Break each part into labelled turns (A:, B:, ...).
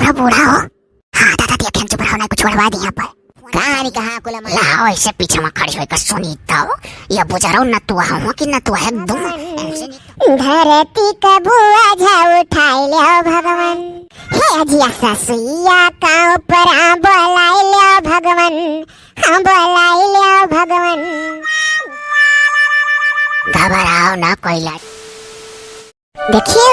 A: रहा बूढ़ा हो। हाँ दादा दिया खेम चुप रहो ना कुछ छोड़वा दी यहाँ पर। कहानी कहाँ कुल लाओ ऐसे पीछे में खड़ी होकर सुनी तो ये बुझारो न तू हूँ कि न तू है एकदम धरती का बुआ झा उठाई ले भगवान हे अजिया ससुइया का ऊपर बोलाई ले भगवान हाँ बोलाई ले भगवान। घबराओ ना कोई देखियो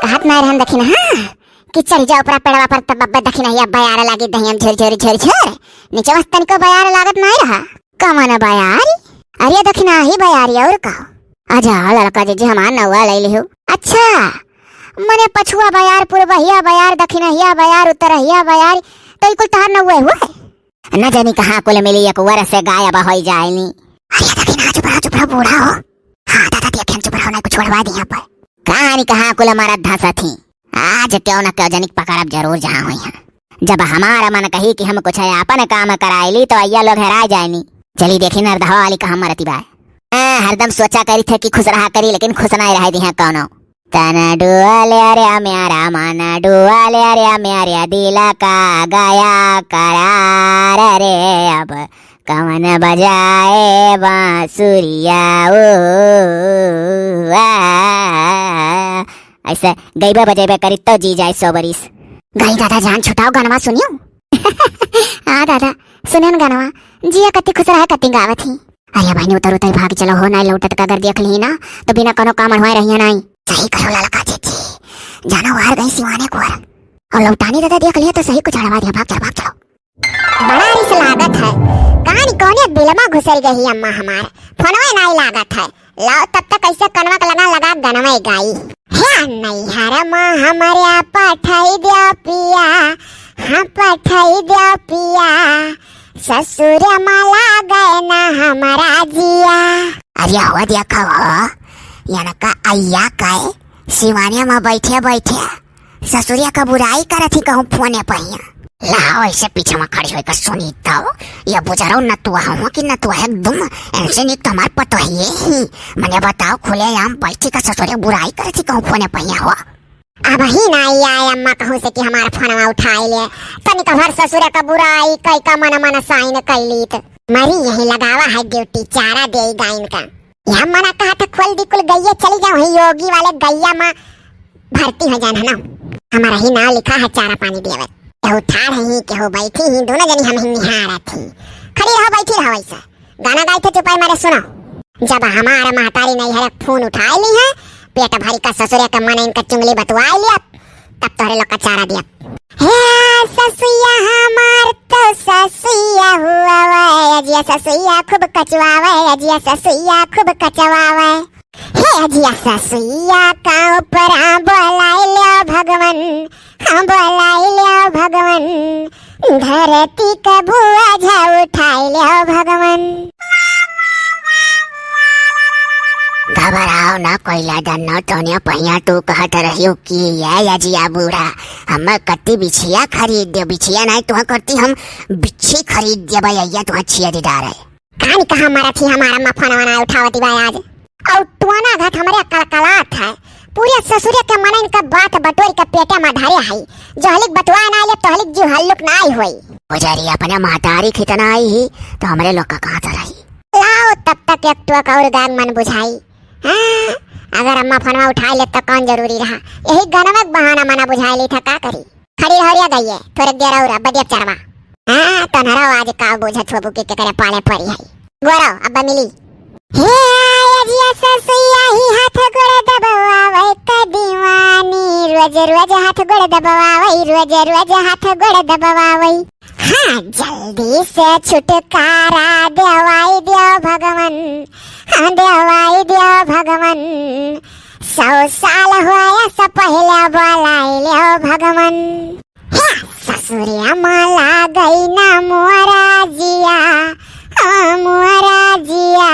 A: कहत मार हम देखी ना हाँ कि चढ़ जाओ ऊपर पेड़वा पर तब बब्बा देखी ना या बयार लागी दहियम झर झर झर झर नीचे वस्तन को बयार लागत नहीं रहा कमन बयार अरे देखी ना ही बयारी और का आजा लड़का जी हमार नौवा ले लियो। अच्छा मने पछुआ बयार पूर्वहिया बयार दक्षिणहिया बयार उत्तरहिया बयार तो कुल तार नौवे हुए न जानी कहाँ कुल मिली एक वर से गायब हो जाएनी। अरे दक्षिणा चुप रहो बूढ़ा हो। हाँ दादा दिया खेम चुप रहो ना कुछ छोड़वा दी यहाँ पर। कहानी कहाँ कुल हमारा धसा थी आज क्यों न क्यों जनिक पकड़ब जरूर जहाँ हुई है। जब हमारा मन कही कि हम कुछ अपन काम करायली तो अय्या लोग हरा जाएनी। चली देखी नरदहवा वाली कहा मरती बा हरदम सोचा करी थे कि खुश रहा करी लेकिन खुश नहीं रह दी है कौनो तना डुआले अरे म्यारा माना डुआले अरे म्यारा दिला का गाया करार रे अब कवन बजाए बांसुरिया ओ ऐसे गईबे बजेबे करी तो जी जाए 100 बरिस। गई दादा जान छुटाओ गानवा सुनियो। हाँ दादा सुने न गानवा जिया कति खुश रहा कति गावत ही। अरे भाई उतर उतर भाग चलो हो ना लौटत का अगर देख ली ना तो बिना कोनो काम हुआ रही नहीं। सही करो ललका जी जाना वार गई सिवाने को और लौटानी दादा देख लिया तो सही कुछ हड़वा दिया। भाग चलो बड़ा रिस लागत है कहानी कोने बिलमा घुसर गई अम्मा हमार फोनवा नहीं लागत है लाओ तब तक ऐसे कनवा का लगा गनवा गाई है नहीं हरमा हमारे पठाई दिया पिया हाँ पठाई दिया पिया ससुर माला गए ना हमारा जिया। अरे हुआ दिया खब याना का अय्या काए सिवानिया में बैठे ससुरिया का बुराई करत ही कहूँ फोने पहिया लाओ ऐसे पीछे में खड़ी होकर सुनी तो ये बुझारो न तू हूँ कि न तू है एकदम ऐसे नहीं तुम्हारे पतो ही मैंने बताओ खुले आम बैठी का ससुरिया बुराई करत ही कहूँ फोने पहिया हुआ। अब ही ना आया अम्मा कहूँ से कि हमारा फोनवा उठाई ले तनिक भर ससुर का बुराई कई का मन साइन कैली तो मरी यही लगावा है ड्यूटी चारा दे गाइन का यहाँ मना कहा था खोल दी कुल गैया चली जाओ ही योगी वाले गैया माँ भर्ती हो जाना ना हमारा ही ना लिखा है चारा पानी देवे केहू ठाड़ ही केहू बैठी ही दोनों जनी हम ही निहारा थी खड़ी रहो बैठी रहो ऐसा गाना गाई थे चुपाई मारे सुनो। जब हमारा महतारी नहीं है फोन उठाई ली है पेट भरी का ससुरे का मन इनका चुंगली बतवाई लिया तब तोरे लोग का चारा दिया हे ससुया हमार तो ससुया हुआ वे अजिया ससुया खूब कचवावे अजिया ससुया खूब कचवावे हे अजिया ससुया का ऊपर बोलाई ले भगवान हाँ बोलाई ले भगवान धरती का बुआ झा उठाई ले भगवान। घबराओ ना कोई लादा न टोनिया पहिया तू कहत रहियो कि ये जिया बूढ़ा हम कत्ती बिछिया खरीद दे बिछिया नहीं तुह करती हम बिच्छी खरीद दे भैया तुह छिया दीदार है कहानी कहाँ मारा थी हमारा मफन वना उठावती भाई आज और टुआना घाट हमारे कलकलात है पूरे ससुरे के मन इनका बात बटोरी का पेटा में धारे है जो हलिक बतवा ना ले तो हलिक जो हल्लुक ना आई हुई गुजारी अपने महतारी खितना आई ही तो हमारे लोग का कहाँ रही लाओ तब तक एक टुआ का और गाग मन बुझाई। हाँ, अगर अम्मा फोनवा उठा ले तो कौन जरूरी रहा यही गनवक बहाना मना बुझाई ली था का करी खड़ी हरिया गई है थोड़े देर और बदिया चरवा। हाँ तो नरा आज का बुझा छुबू के करे पाले पड़ी है गोरो अब्बा मिली हे अजिया ससुया ही हाथ गोड़ दबावे का दीवानी रोज रोज हाथ गोड़ दबावे रोज रोज हाथ गोड़ दबावे हाँ जल्दी से छुटकारा देवाई दियो भगवान हाँ देवाई दियो भगवान 100 साल हुआ सब पहले बोलाई लियो भगवान। ससुरिया माला गई ना मोरा जिया मोरा जिया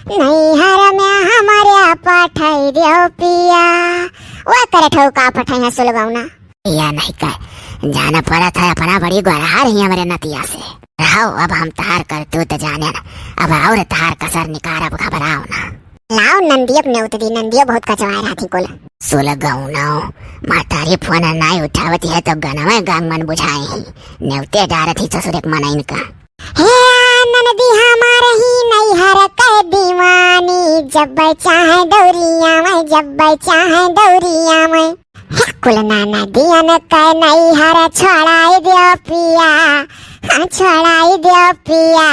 A: नैहर में हमारे पठाई दियो पिया वो करे ठोका पठाई सुलगाऊना या नहीं कह जाना पड़ा था अपना बड़ी गुहार ही हमारे नतिया से रहो अब हम तार कर तू तो जाने ना अब और तार कसर निकाल अब घबराओ ना लाओ नंदियप नेवती नंदियो बहुत कचवाय राथी कोल सोला गाउनाओ मातारी फोन नाय उठावती है तो गनवा गांग मन बुझाए ही नेवते डारथी ससुरेक मनाइन का हे ननदी हमार ही नहीं हर कह दीवानी जब चाहे दौरिया में जब चाहे दौरिया में कुल नाना दिया न कह नहीं हर छोड़ाई दियो पिया हाँ छोड़ाई दियो पिया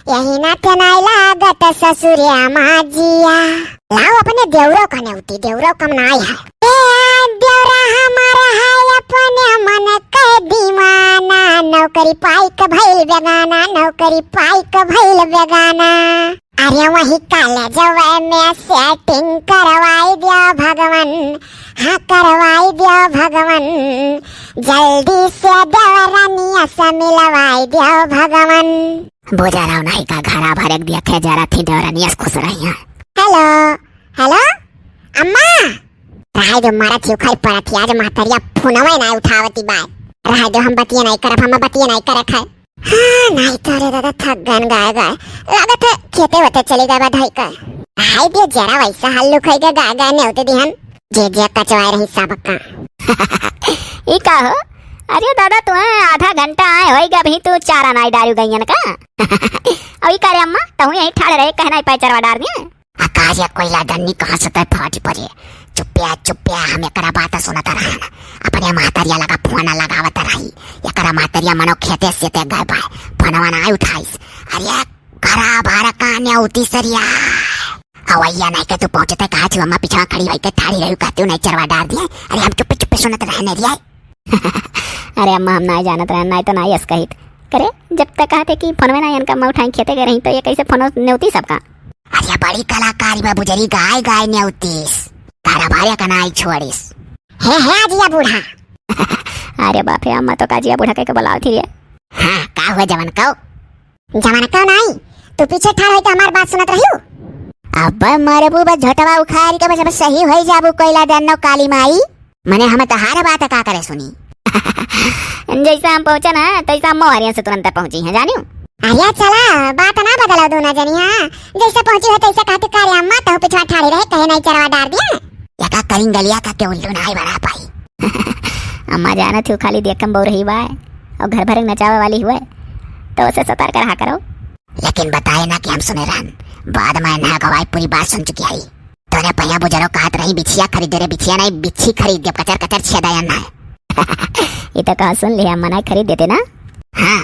A: यही नाथ नाय लागत ससुरिया माजिया लाओ अपने देवरो का नेवती देवरो कम नाय है देवरा हमारा है अपने मन के दीवाना नौकरी पाई क भइल बेगाना नौकरी पाई क भइल बेगाना अरे वही काले जवे में सेटिंग करवाई दिया भगवान हाँ करवाई दिया भगवान जल्दी से देवरानिया से मिलवाई दिया भगवान बोझा रहा नहीं का घरा भरक दिया खे जरा थी देवरानिया खुश रही है हेलो हेलो अम्मा रहा दो मारा थी उखल पड़ा थी आज मातरिया फोनवा ना उठावती बाय रहा दो हम बतिया नहीं करब हम बतिया नहीं करत है हाँ नहीं तो रे दादा थक गन गाय गाय लागत है खेते वते चली गए बधाई का रहा दो जरा वैसा हल्लू खाई के गाय गाय ने होते दिहन जे कचवाए रही सबका ई का हो अरे दादा तू आधा घंटा आए होएगा भी तू चारा नाई डालू गईन का अभी करे अम्मा तू यहीं ठाड़े रहे कहना ही पैचरवा डाल दिए आकाश या कोयला दन्नी कहां से तय फाटी पड़े चुप्पिया चुप्पिया हम एकरा बात सुनत रहन अपने मातरिया लगा फोन लगावत रही एकरा मातरिया मनो खेते से ते गए भाई फोनवा ना उठाइस अरे घरा भारा कान्या उती सरिया हवैया नहीं के तू पहुंचते कहा थी अम्मा पीछा खड़ी होई के थाड़ी रही कहते नहीं चरवा डाल दिए अरे हम चुप्पे चुप्पे सुनत रहने रिया अरे अम्मा हम ना जानत रहन नहीं तो नहीं कहित करे जब तक कहते कि फोन में ना इनका मैं उठाई खेते गए रही तो ये कैसे फोन नेउती सबका अरे बड़ी कलाकारी में बुजरी गाय गाय नेउतीस तारा भार्या का नाई छोड़िस हे आजिया बूढ़ा अरे बाप रे अम्मा तो काजिया बूढ़ा के बुलाओ थी रे हां का हुआ जवान कहो नहीं तू पीछे ठाड़ होई तो हमार बात सुनत रहियो अब मारे बुबा झटवा उखाड़ के बस सही होई जाबू कोइला दन्नो काली माई मने हम तो हार बात का करे सुनी जैसा हम पहुंचा ना तैसा हम मोहरिया से तुरंत पहुंची है जानियो आया चला बात ना बदलो दो ना जनी हां जैसा पहुंची है तैसा कहते करे अम्मा तो पिछवा ठाड़ी रहे कहे नहीं चरवा डाल दिया या का करिन गलिया का के उल्लू नहीं बना पाई अम्मा जाना थी खाली देखम बहु रही बा और घर भर नचावे वाली हुए तो उसे सतार कर रहा करो लेकिन बताए ना कि हम सुने रहन बाद में ना गवाई पूरी बात सुन चुकी है तोने पहिया बुजरो कहत रही बिछिया खरीद रे बिछिया नहीं बिच्छी खरीद दे कचर कचर छेदाया ना ये तो कहा सुन लिया मना खरीद देते ना हाँ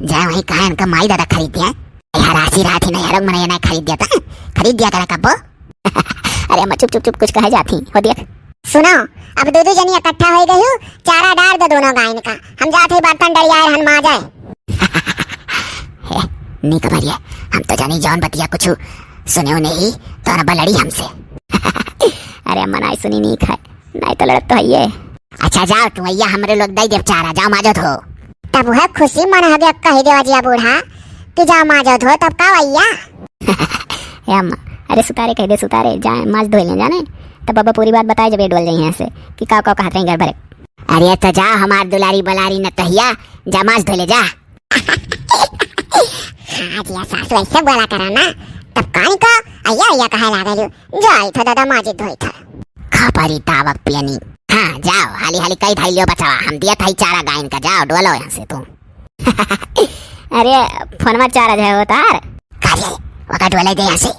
A: जाए वही कहा इनका माई दादा खरीद दिया यार राशि रात ही नहीं हरंग मना ना खरीद दिया था खरीद दिया करा कब अरे अम्मा चुप चुप चुप कुछ कहे जाती हो देख सुनो अब दो दो जनी इकट्ठा हो गई हो चारा डाल दो दोनों गायन का हम जाते बर्तन डरियाए हन मा जाए नहीं खबरिया हम तो जानी जॉन बतिया कुछ सुने नहीं तो ना बलड़ी हमसे अरे अम्मा नहीं सुनी नहीं खाए नहीं तो लड़त तो है ये अच्छा जाओ तुम भैया हमरे लोग दई देव चारा जाओ माजो हो तब है खुशी मन हो गया कह देवा जिया बूढ़ा कि जाओ माजो हो तब का भैया हे अम्मा अरे सुतारे कह दे सुतारे जाए माज धोई ले जाने तब बाबा पूरी बात बताए जब ये डोल जाए यहाँ से कि का कहते हैं घर भरे अरे तो जा हमार दुलारी बलारी न तहिया जा माज धो ले जा आज या सासू ऐसे बोला करा ना तब कानी को अय्या अय्या कहे लागा जो आई था दादा माजी धोई था खपरी तावक पियनी हाँ जाओ हाली हाली कई धाई लियो बचावा हम दिया था चारा गायन का जाओ डोलो यहाँ से तुम अरे फोन में चारा जाए होता है काले वका डोले दे यहाँ से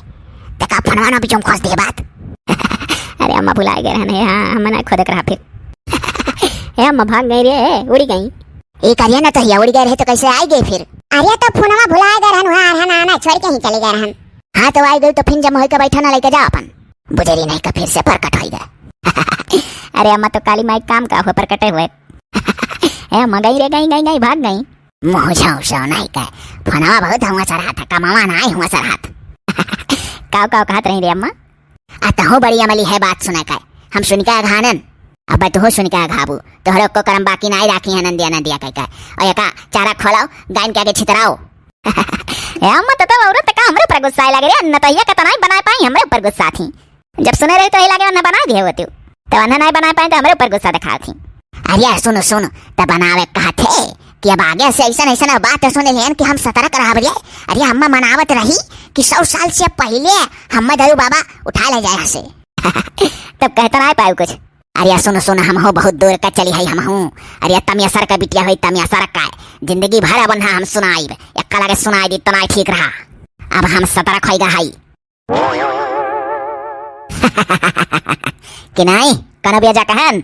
A: तका फोनवा ना बिचों खोस दे बात अरे अम्मा भुला गए रहने हाँ हम ना खोदक रहा फिर हे अम्मा भाग गई रे उड़ी गई एक अरिया ना तो हिया उड़ी गए रहे तो कैसे आई गई फिर अरे तो फोनवा भुला गए रहन वहां रहन आना छोड़ के ही चले गए रहन हाँ तो आई गई तो फिर जम होई के बैठा ना लेके जा अपन बुजरी नहीं का फिर से प्रकट होई गए अरे अम्मा तो काली माई काम का हुए प्रकटे हुए ए अम्मा गई रे गई गई गई भाग गई मुंह छाव नहीं का फोनवा बहुत हुआ सर हाथ कमावा ना आई हुआ सर हाथ काव काव कहत रही रे अम्मा आता हो बड़ी अमली है बात सुना का हम सुन के घानन अब तो हो सुन के घाबू तो हर को करम बाकी नहीं राखी है नंदिया कह और का चारा खोलाओ गायन के आगे छितराओ ए अम्मा तो औरत का हमरे पर गुस्सा लगे रे न तो ये का नहीं बना पाई हमरे ऊपर गुस्सा थी जब सुने रही तो ही लगे न बना दिए होती तो अन्ना नहीं बना पाए तो हमरे ऊपर गुस्सा दिखा थी अरे सुनो सुनो, तब बनावे कहा थे कि अब आगे से ऐसा ऐसा बात सुने लेन कि हम सतर्क रहा बरिए। अरे हम मनावत रही कि 100 साल से पहले हम दारू बाबा उठा ले जाए हसे। तब कहता रहा पाऊ कुछ। अरे सुनो सुनो, हम हो बहुत दूर का चली है हम हूँ। अरे तमियासर का बिटिया हुई तमियासर का जिंदगी भर बन्हा हम सुनाई एक लगे सुनाई दी तना ठीक रहा। अब हम सतर्क होगा हाई कि नहीं कनो बेजा कहन।